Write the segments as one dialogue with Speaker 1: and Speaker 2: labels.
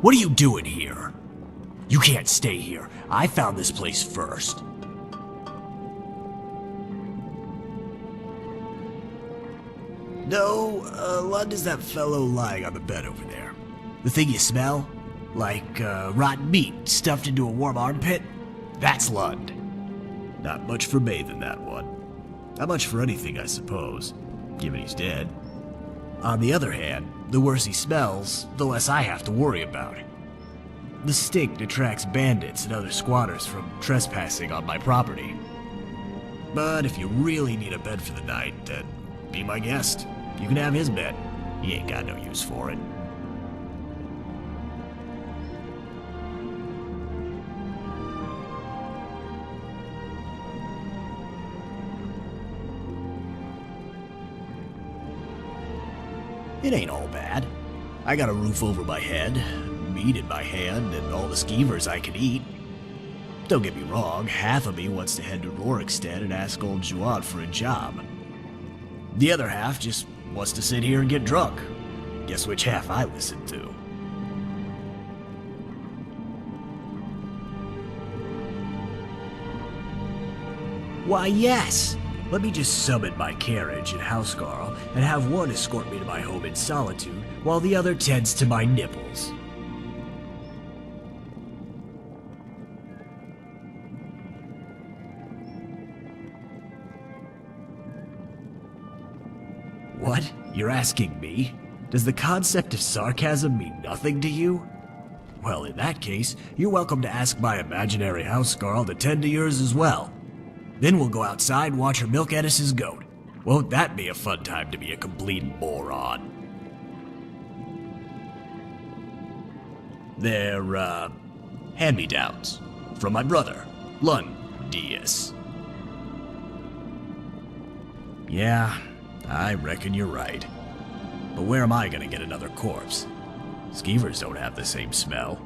Speaker 1: What are you doing here? You can't stay here. I found this place first. No, Lund is that fellow lying on the bed over there. The thing you smell? Like, rotten meat stuffed into a warm armpit? That's Lund. Not much for bathing, that one. Not much for anything, I suppose, given he's dead. On the other hand, the worse he smells, the less I have to worry about it. The stink detracts bandits and other squatters from trespassing on my property. But if you really need a bed for the night, then be my guest. You can have his bed. He ain't got no use for it. It ain't all bad. I got a roof over my head, meat in my hand, and all the skeevers I can eat. Don't get me wrong, half of me wants to head to Rorikstead and ask old Juan for a job. The other half just wants to sit here and get drunk. Guess which half I listen to. Why, yes! Let me just summon my carriage and housecarl and have one escort me to my home in solitude while the other tends to my nipples. What? You're asking me? Does the concept of sarcasm mean nothing to you? Well, in that case, you're welcome to ask my imaginary housecarl to tend to yours as well. Then we'll go outside and watch her milk Edis's goat. Won't that be a fun time to be a complete moron? They're, hand-me-downs. From my brother, Lund Diaz. Yeah, I reckon you're right. But where am I gonna get another corpse? Skeevers don't have the same smell.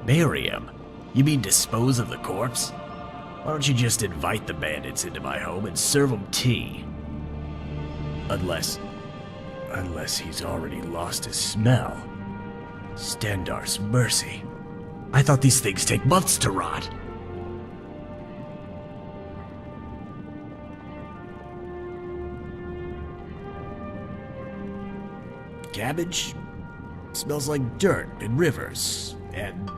Speaker 1: Bury him? You mean dispose of the corpse? Why don't you just invite the bandits into my home and serve them tea? Unless he's already lost his smell. Stendar's mercy. I thought these things take months to rot. Cabbage smells like dirt and rivers and,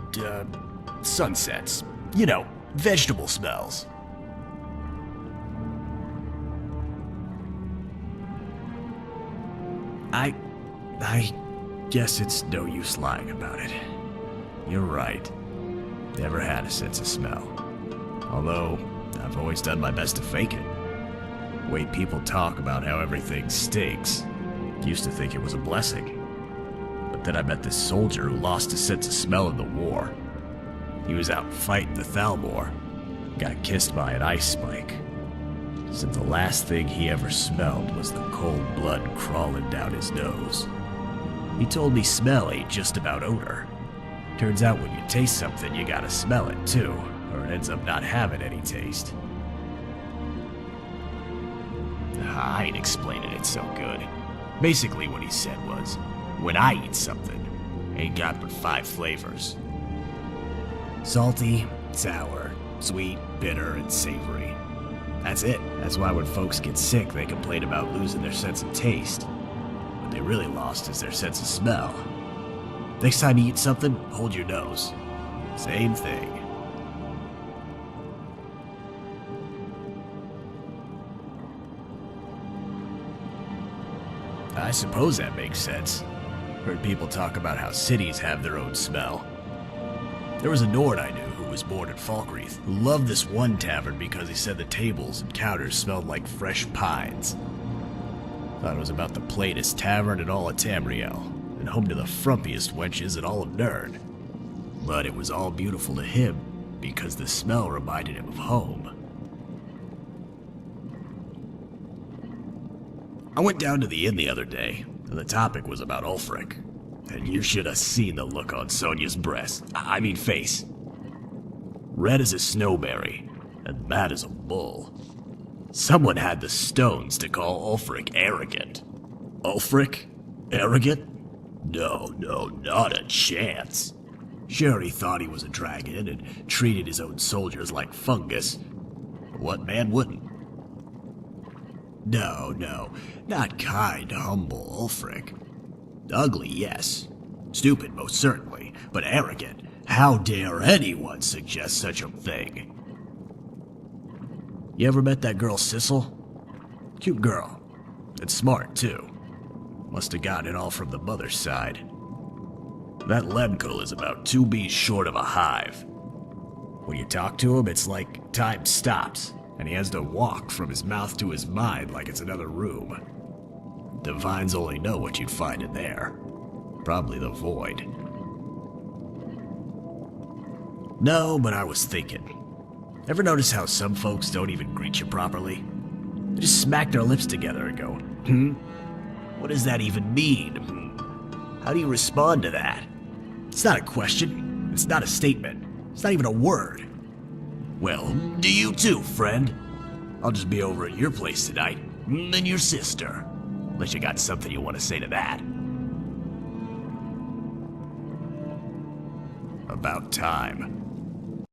Speaker 1: sunsets. You know, vegetable smells. I guess it's no use lying about it. You're right. Never had a sense of smell. Although, I've always done my best to fake it. The way people talk about how everything stinks. Used to think it was a blessing. But then I met this soldier who lost his sense of smell in the war. He was out fighting the Thalmor. Got kissed by an ice spike. Said the last thing he ever smelled was the cold blood crawling down his nose. He told me smell ain't just about odor. Turns out when you taste something, you gotta smell it too, or it ends up not having any taste. I ain't explaining it so good. Basically what he said was, when I eat something, ain't got but 5 flavors. Salty, sour, sweet, bitter, and savory. That's it. That's why when folks get sick, they complain about losing their sense of taste. What they really lost is their sense of smell. Next time you eat something, hold your nose. Same thing. I suppose that makes sense. Heard people talk about how cities have their own smell. There was a Nord I knew who was born in Falkreath who loved this one tavern because he said the tables and counters smelled like fresh pines. Thought it was about the plainest tavern in all of Tamriel, and home to the frumpiest wenches in all of Nirn. But it was all beautiful to him because the smell reminded him of home. I went down to the inn the other day, and the topic was about Ulfric. And you should have seen the look on Sonia's breast. I mean face. Red as a snowberry, and mad as a bull. Someone had the stones to call Ulfric arrogant. Ulfric? Arrogant? No, not a chance. Sure, he thought he was a dragon and treated his own soldiers like fungus. What man wouldn't? No, not kind, humble Ulfric. Ugly, yes. Stupid, most certainly. But arrogant. How dare anyone suggest such a thing? You ever met that girl Sissel? Cute girl. And smart, too. Must have gotten it all from the mother's side. That Lemkel is about 2 bees short of a hive. When you talk to him, it's like time stops, and he has to walk from his mouth to his mind like it's another room. Divines only know what you'd find in there. Probably the void. No, but I was thinking. Ever notice how some folks don't even greet you properly? They just smack their lips together and go, What does that even mean? How do you respond to that? It's not a question. It's not a statement. It's not even a word. Well, do you too, friend? I'll just be over at your place tonight, and your sister. Unless you got something you want to say to that. About time.